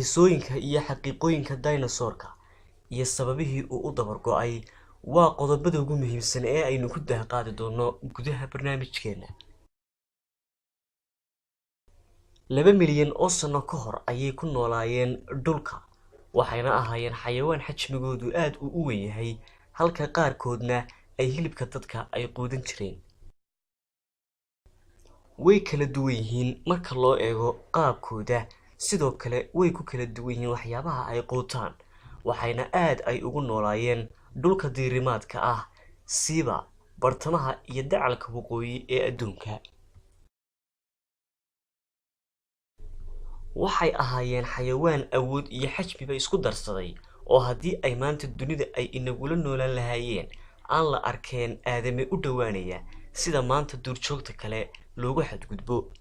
qisooyinka iyo xaqiiqooyinka dinosaurka iyo sababihii uu u dabar go'ay waa qodobada ugu muhiimsan ee aynu ku daaqaadi doono gudaha barnaamijkeena. 2 milyan oo sano ka hor ayay ku noolaayeen dhulka, waxayna ahaayeen xayawaan xajmigoodu aad u weyn yahay, halka qaarkoodna ay hilibka dadka ay quudan jireen. way kala duwan yihiin marka loo eego qaabkooda, sidoo kale way ku kala duwan yihiin waxyaabaha ay quutaan, waxayna aad ay ugu noolaayeen dhulka diirimaadka ah, siiba bartamaha iyo dacalka waqooyi ee adduunka. waxay ahaayeen xayawaan awood iyo xajmiba isku darsaday, oo haddii ay maanta dunida ay inagula noolaan lahaayeen aan la arkeen aadami u dhowaanaya sida maanta duurjoogta kale loogu xadgudbo.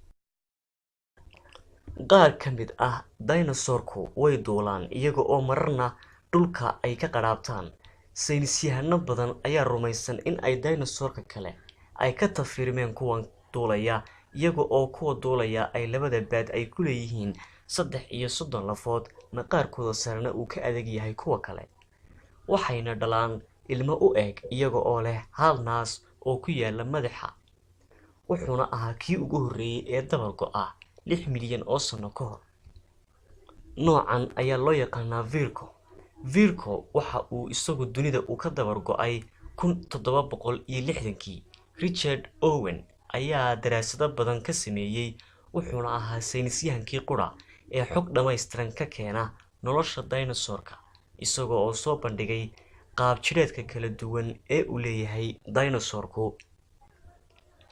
qaar ka mid ah dinosaurku way duulaan iyaga oo mararna dhulka ay ka qaraabtaan. saynisyahano badan ayaa rumaysan in ay dinosaurka kale ay ka tafirmeen kuwan duulaya, iyaga oo kuwa duulaya ay labada baad ay ku leeyihiin 33 lafood, maqaarkooda sarena uu ka adag yahay kuwa kale. waxayna dhalaan ilmo u eg iyaga oo leh hal naas oo ku yaala madaxa, wuxuuna ahaa kii ugu horreeyay ee dabar go'a 6 milyan oo sano ka hor. noocan ayaa loo yaqaanaa Virgo. Virgo waxa uu isagu dunida uu ka dabar go'ay 1760kii. Richard Owen ayaa daraasado badan ka sameeyay, wuxuuna ahaa saynisyahankii qura ee xog dhammaystiran ka keena nolosha dinosaurka, isagoo oo soo bandhigay qaab jireedka kala duwan ee uu leeyahay dinosaurku.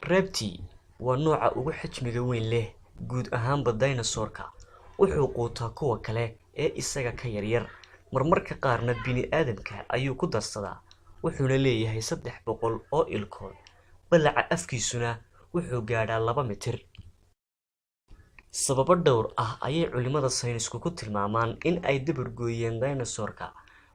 Reptile waa nooca ugu xajmiga weyn leh guud ahaanba dinosaurka, wuxuu quutaa kuwa kale ee isaga ka yaryar, marmarka qaarna bini'aadamka ayuu ku darsadaa, wuxuuna leeyahay 300 oo ilkood, balaca afkiisuna wuxuu gaadhaa 2 mitir. sababo dhowr ah ayay culimada saynisku ku tilmaamaan in ay dabar gooyeen dinosaurka,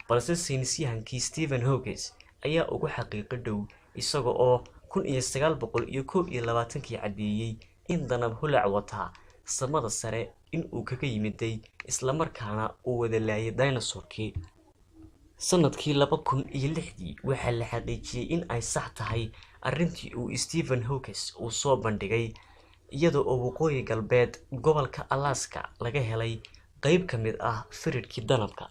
balse saynisyahankii Stephen Hawking ayaa ugu xaqiiqo dhow, isaga oo 1921kii cadeeyay in danab holac wata samada sare in uu kaga yimiday, isla markaana uu wada laayay dinosaurkii. sanadkii 2006 waxaa la xaqiijiyay in ay sax tahay arrintii uu Stephen Hawking uu soo bandhigay, iyada oo waqooyi galbeed gobolka Alaska laga helay qayb ka mid ah firirkii danabka.